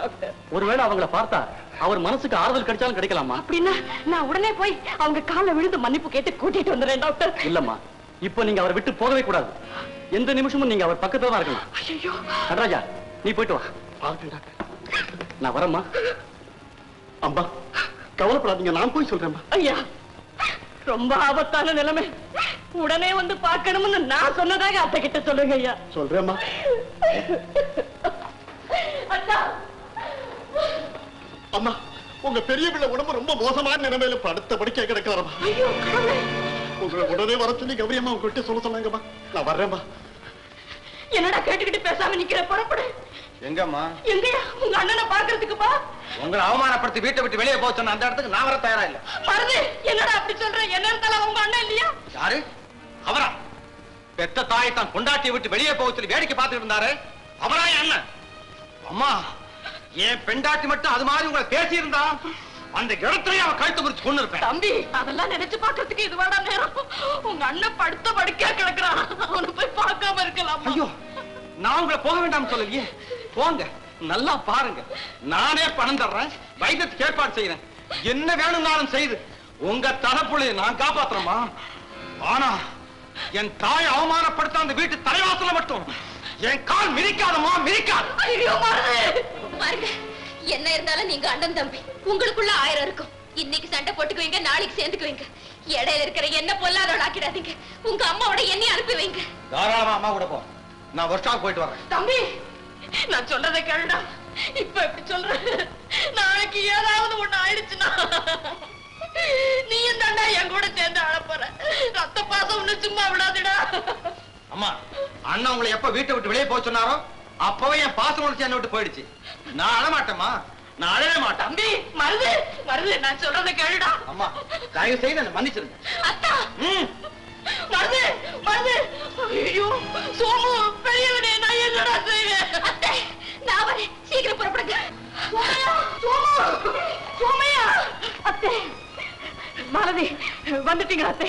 Doctor. ஒருவேளை அவங்கள பார்த்தா அவர் மனசுக்கு ஆறுதல் கிடைச்சாலும் கிடைக்கலாமா? அப்படின்னா நான் உடனே போய் அவங்க காலில் விழுந்து மன்னிப்பு கேட்டு கூட்டிட்டு வந்துடுறேன் டாக்டர். இல்லம்மா, இப்ப நீங்க அவரை விட்டு போகவே கூடாது. எந்த நிமிஷமும் நீங்க அவர் பக்கத்துல தான் இருக்கணும். ஐயோ நடராஜா, நீ போயிட்டு வா. நான் வரேம்மா. அம்மா கவலைப்படாதீங்க, நான் போய் சொல்றேன். ஐயா, ரொம்ப ஆபத்தான நிலைமை, உடனே வந்து பார்க்கணும்னு நான் சொன்னதாக அத்தை கிட்ட சொல்லுங்க ஐயா. சொல்றேம்மா. அம்மா, உங்க பெரிய பிள்ளை உடம்பு ரொம்ப மோசமான நிலைமையில படுத்த படிக்க கிடக்கிறாரம்மா. உங்களை உடனே வர சொல்லி கௌரி அம்மா உங்ககிட்ட சொல்ல சொன்னாங்கம்மா. நான் வர்றேம்மா. என்னடா கேட்டுக்கிட்டு பேசாம நிக்கிற? புறப்படு. எங்கம்மா? எங்கயா? உங்க அண்ணனை பாக்குறதுக்குப்பா. உங்களை அவமானப்படுத்தி வீட்டை விட்டு வெளியே போக சொன்ன அந்த இடத்துக்கு நான் வர தயாரா இல்ல. மருது, என்னடா அப்படி சொல்ற? என்ன இருந்தாலும் உங்க அண்ணன் இல்லையா? யாரு? அவரா? பெத்த தாயை தான் கொண்டாட்டியை விட்டு வெளியே போக சொல்லி வேடிக்கை பார்த்துட்டு இருந்தாரு. அவரா என் அண்ணன்? அம்மா, என் பெண்டாட்டி மட்டும் அது மாதிரி உங்களை பேசி இருந்தா அந்த இடத்துல அவன் கழுத்து முறிச்சு கொண்டு இருப்பேன். தம்பி, அதெல்லாம் நினைச்சு பாக்குறதுக்கு இது வேடா நேரம். உங்க அண்ணன் படுத்த படுக்கையா கிடக்குறான், அவனை போய் பார்க்காம இருக்கலாம். ஐயோ, நான் உங்களை போக வேண்டாம் சொல்லலையே. போங்க, நல்லா பாருங்க. நானே பணம் தர்றேன், வைத்தியத்துக்கு ஏற்பாடு செய்யறேன். என்ன வேணும்னாலும் செய்து உங்க தரப்புள்ளைய நான் காப்பாத்துறேம்மா. ஆனா என் தாயை அவமானப்படுத்த அந்த வீட்டு தலைவாசல மட்டும் என் கால் மிதிக்காதம்மா, மிதிக்காது. ஐயோ பாருங்க, என்ன இருந்தாலும் நீங்க அண்ணன் தம்பி, உங்களுக்குள்ள 1000 இருக்கும். இன்னைக்கு சண்டை போட்டுக்குவீங்க, நாளைக்கு சேர்ந்துக்குவீங்க. இடையில இருக்கிற என்ன பொல்லாதோட ஆக்கிடாதீங்க. உங்க அம்மாவோட என்னைய அனுப்பி வைங்க. தாராளமா அம்மா கூட போ, நான் ஒர்க் ஷாப் போயிட்டு வரேன். தம்பி, நான் சொல்றதை கேளுடா. இப்ப எப்படி சொல்ற? நாளைக்கு ஏதாவது ஒண்ணு ஆயிடுச்சுன்னா நீ இந்த அண்ணா என் கூட சேர்ந்து அழப்பற. ரத்த பாசம் ஒண்ணு சும்மா விடாதுடா. அம்மா, அண்ணா உங்களை எப்ப வீட்டை விட்டு வெளியே போக சொன்னாரோ அப்பவே என் பாசம் உணர்ச்சி என்னை விட்டு போயிடுச்சு. நான் அழமாட்டேம்மா, நான் அழவே மாட்டேன். தம்பி, மருது மருது, நான் சொல்றதை கேளுடா. அம்மா, தயவு செய்து என்ன மன்னிச்சிருங்க. அத்தா, மருது மருது. ஐயோ சோமு, பெரியவனே, நான் என்னடா செய்வேன்? அத்தை, நான் வரேன், சீக்கிரம் புறப்படுங்க. சோமையா, அத்தை. மாலதி, வந்துட்டீங்களா அத்தை?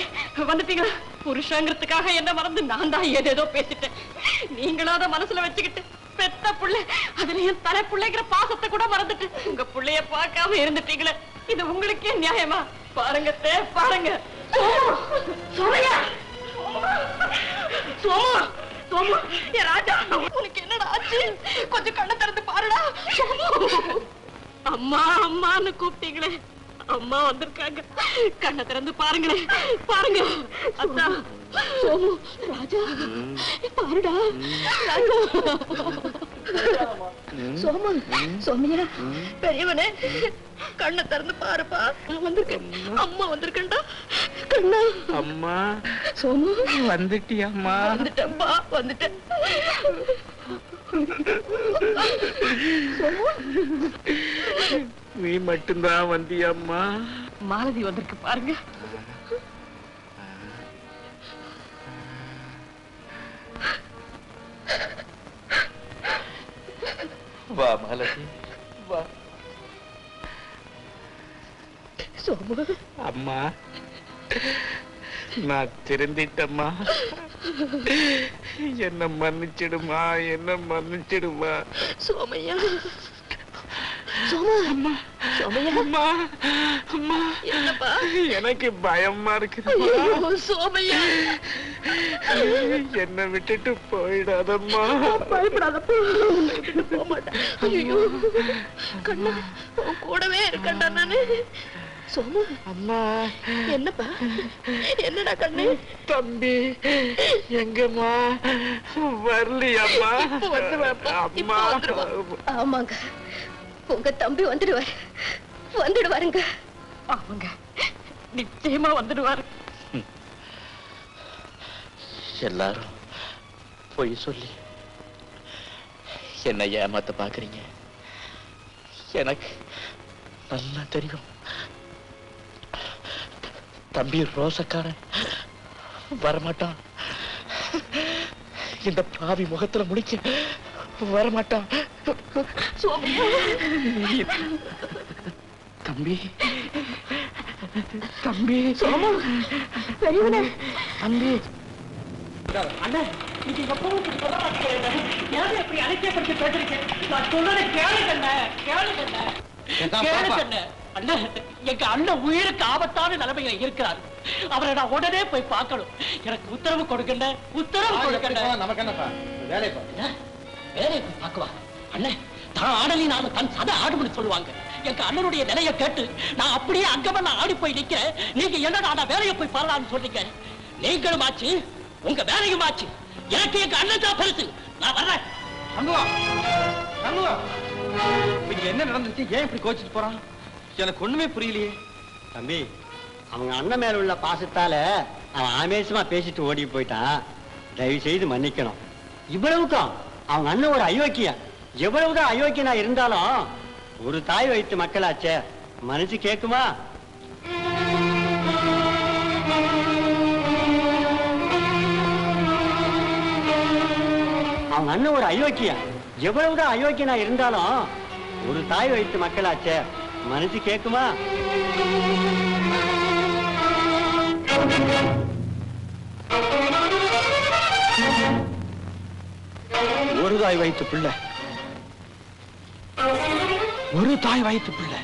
வந்துட்டீங்களா? புருஷங்கிறதுக்காக என்ன மறந்து நான் தான் ஏதேதோ பேசிட்டேன். நீங்களாத மனசுல வச்சுக்கிட்டு பெத்த புள்ள, அதுலயும் தலை புள்ளைங்கிற பாசத்தை கூட மறந்துட்டு உங்க புள்ளைய பார்க்காம இருந்துட்டீங்களே, இது உங்களுக்கே நியாயமா? பாருங்க அத்தை, பாருங்க. சோமையா, சோமு, சோமு, என் ராஜா, உனக்கு என்னடா ஆச்சு? கொஞ்சம் கண்ணை திறந்து பாருடா. அம்மா அம்மான்னு கூப்பிட்டீங்களே, அம்மா வந்திருக்காங்க. கண்ணை திறந்து பாருங்களேன், பாருங்க. அத்தா, சோமு, ராஜா, பாருடா ராஜா. சோமு, சோமியா, பெரியவனே, கண்ணை திறந்து பாருப்பா. வந்திருக்கேன், அம்மா வந்திருக்கேன்டா. கண்ணா, அம்மா. சோமு, வந்துட்டியம்மா? வந்துட்டேன்ப்பா, வந்துட்டேன். நீ மட்டும்தான் வந்தியம்மா? மாலதி வந்திருக்கு பாருங்க. வா மாலதி, வா. சோமு, அம்மா, நான் திருந்திட்டம்மா. என்ன மன்னிச்சிடுமா, என்ன மன்னிச்சிடுமா. சோமையா, சோமு, அம்மா, சோமையா, அம்மா, அம்மா, என்னப்பா? எனக்கு பயமா இருக்குது. சோமையா, என்ன விட்டுட்டு போயிடாதம்மா. பயப்படாதப்பா, விட்டுட்டு போக மாட்டேன். ஐயோ கண்ணா, உன் கூடவே இருக்கேன்டா நானு. சோமு, அம்மா. என்னப்பா? என்னடா கண்ணு? தம்பி எங்கம்மா? வரலையம்மா? அம்மா, ஆமாங்க, உங்க தம்பி வந்துடுவாரு, வந்துடுவாருங்க. ஆமாங்க, நிச்சயமா வந்துடுவாரு. எல்லாரும் பொய் சொல்லி என்ன ஏமாத்த பாக்குறீங்க. எனக்கு நல்லா தெரியும், தம்பி ரோசக்காரன் வரமாட்டான். இந்த பாவி முகத்துல முடிக்க வரமாட்டான். தம்பி, தம்பி, சோமு, பெரியவனே, தம்பி. அண்ணே, நீங்க எப்பவும் இப்படி சொல்ல மாட்டீங்க. ஏன் இப்படி அலட்சியப்படுத்தி பேசுறீங்க? நான் சொல்றதை கேளுங்க கேளுங்க. அண்ணன், எங்க அண்ணன் உயிருக்கு ஆபத்தான நிலைமையில இருக்கிறார். அவரை நான் உடனே போய் பார்க்கணும். எனக்கு உத்தரவு கொடுக்கண்ட, உத்தரவு கொடுக்கண்ட. நமக்கு என்னப்பா வேலையை பார்க்க வேலையை போய் பார்க்குவா? அண்ணன், தான் ஆடலி நாம தன் சதை ஆடும்னு சொல்லுவாங்க. எங்க அண்ணனுடைய நிலையை கேட்டு நான் அப்படியே அங்கமா ஆடி போய் நிக்கிறேன். நீங்க என்னடா நான் வேலையை போய் பாரலான்னு சொல்றீங்க? நீங்களும் ஆச்சு, உங்க வேலையும் ஆச்சு. எனக்கு எங்க அண்ணன் தான் பெருசு. நான் வர்றேன். இங்க என்ன நடந்துச்சு? ஏன் இப்படி கோச்சிட்டு போறான்? எனக்கு ஒண்ணுமே புரியலையே. தம்பி, அவங்க அண்ணன் மேல உள்ள பாசத்தால அவன் ஆவேசமா பேசிட்டு ஓடி போயிட்டான். தயவு செய்து மன்னிக்கணும். இவ்வளவுக்கும் அவங்க அண்ணன் ஒரு அயோக்கியன். எவ்வளவுதான் அயோக்கியனா இருந்தாலும் ஒரு தாய் வைத்து மக்களாச்சே, மனசு கேக்குமா? அவங்க அண்ணன் ஒரு அயோக்கியன். எவ்வளவுதான் அயோக்கியனா இருந்தாலும் ஒரு தாய் வைத்து மக்களாச்சே, மனசு கேக்குமா? ஒரு தாய் வயிற்று பிள்ளை, ஒரு தாய் வயிற்று பிள்ளை.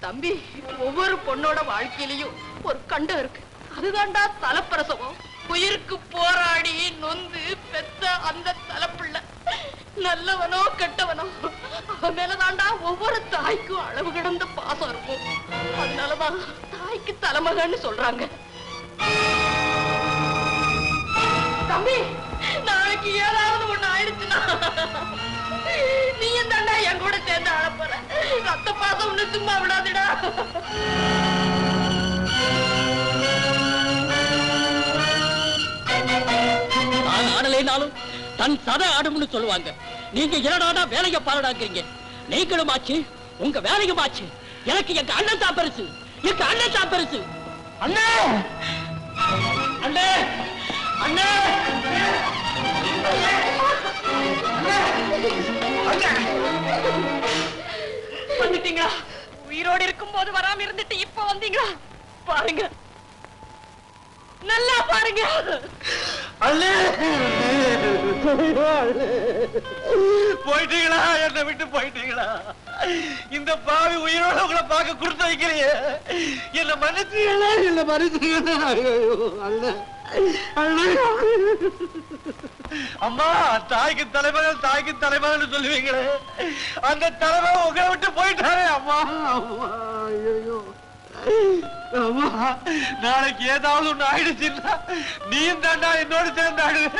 தம்பி, ஒவ்வொரு பொண்ணோட வாழ்க்கையிலையும் ஒரு கண்டம் இருக்கு. அதுதான்டா தலைப்பிரசவம். உயிருக்கு போராடி நொந்து பெத்த அந்த தலைப்பிள்ளை நல்லவனோ கெட்டவனோ அவன் மேலதான்டா ஒவ்வொரு தாய்க்கும் அளவு கிடந்த பாசம் இருக்கும். அதனாலதான் தாய்க்கு தலைமகன்னு சொல்றாங்க. தம்பி, நாளைக்கு ஏதாவது ஒண்ணு ஆயிடுச்சுன்னா நீ தாண்டா என் கூட சேர்ந்து அழப்பற. ரத்த பாசம் ஒண்ணு சும்மா விடாதுடா. நான் ஆடலைனாலும் தன் சதை ஆடும்னு சொல்லுவாங்க. நீங்க என்னடா வேலையை பாராடாங்கிறீங்க? நீங்களும் ஆச்சு, உங்க வேலையும் ஆச்சு. எனக்கு எங்க அண்ணன் தான் பெருசு. எங்க அண்ணன் தான் பெருசு. அண்ணே, அண்ணே, அண்ணே, வந்துட்டீங்களா? உயிரோடு இருக்கும் போது வராம இருந்துட்டு இப்ப வந்தீங்களா? பாருங்க, நல்லா பாருங்க. போயிட்டீங்களா? என்னை விட்டு போயிட்டீங்களா? இந்த பாவி உயிரோட உங்களை பார்க்க கொடுத்து வைக்கிறியே, என்ன மன்னிச்சீங்களா? என்ன மன்னிச்சீங்களா? அம்மா, தாய்க்கு தலைமகன், தாய்க்கு தலைமகன் சொல்லுவீங்களே, அந்த தலைமகன் உங்களை விட்டு போயிட்டாரே அம்மா. அம்மா, ஐயோ அம்மா, நாளைக்கு ஏதாவது ஒண்ணு ஆயிடுச்சுன்னா நீயும் தாண்டா என்னோட சேர்ந்து ஆடுவ.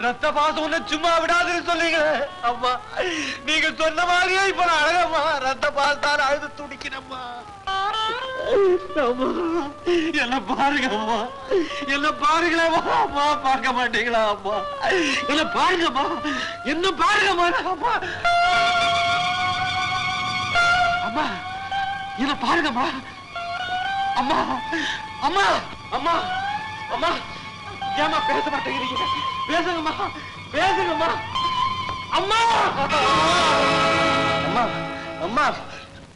ரத்த பாசம் ஒண்ணு சும்மா விடாதுன்னு சொல்லுங்களே அம்மா. நீங்க சொன்ன மாதிரியே இப்ப நான் அழகம்மா. ரத்த பாசத்தால் அழுது துடிக்கிறம்மா. அம்மா, என்ன பாருங்க அம்மா, என்ன பாருங்களேம்மா. அம்மா, பார்க்க மாட்டீங்களா அம்மா? என்ன பாருங்கம்மா, என்ன பாருங்கம்மா. அம்மா, அம்மா, என்ன பாருங்கம்மா. அம்மா, அம்மா, அம்மா, அம்மா, ஏமா பேச மாட்டேங்கிறீங்க? பேசுங்கம்மா, பேசுங்கம்மா. அம்மா, அம்மா, அம்மா,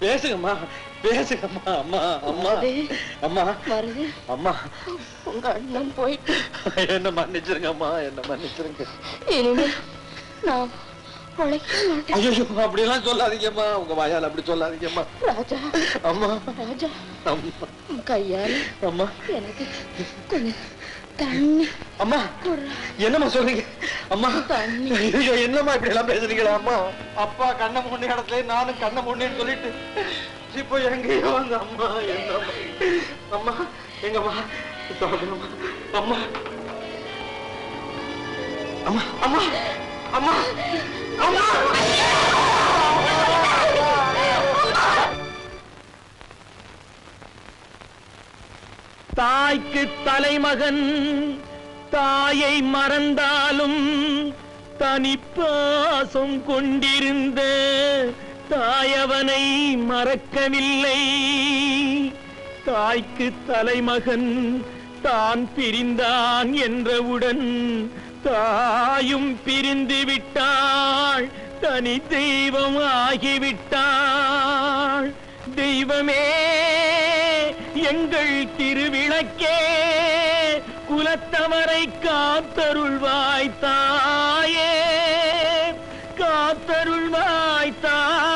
பேசுங்கம்மா, பேசுங்கம்மா. அம்மா, அம்மா, அம்மா, வருது அம்மா. உங்க அண்ணன் போயிட்டு என்ன மன்னிச்சிருங்கம்மா, என்ன மன்னிச்சிருங்க. இனிமே நான் உழைக்க மாட்டேன். ஐயோ, அப்படியெல்லாம் சொல்லாதீங்கம்மா. உங்க வாயால் அப்படி சொல்லாதீங்கம்மா. ராஜா, அம்மா, ராஜா, அம்மா, கையால் அம்மா, எனக்கு கொஞ்சம் தண்ணி. அம்மா, என்னம்மா சொல்றீங்க? அம்மா, ஐயோ, என்னம்மா இப்படி எல்லாம் பேசுறீங்களா அம்மா? அப்பா கண்ண முன்னே இடத்துல நானும் கண்ண முன்னேன்னு சொல்லிட்டு இப்போ எங்கேயோ அந்த அம்மா. என்னம்மா? அம்மா, எங்கம்மா? அம்மா, அம்மா, அம்மா, அம்மா, அம்மா. தாய்க்கு தலைமகன் தாயை மறந்தாலும் தனிப்பாசம் கொண்டிருந்த தாயவனை மறக்கவில்லை. தாய்க்கு தலைமகன் தான் பிரிந்தான் என்றவுடன் தாயும் பிரிந்து விட்டாள். தனி தெய்வம் ஆகிவிட்டாள். தெய்வமே, எங்கள் திருவிளக்கே, குலத்தவரை காத்தருள்வாய் தாயே, காத்தருள்வாய் தாயே.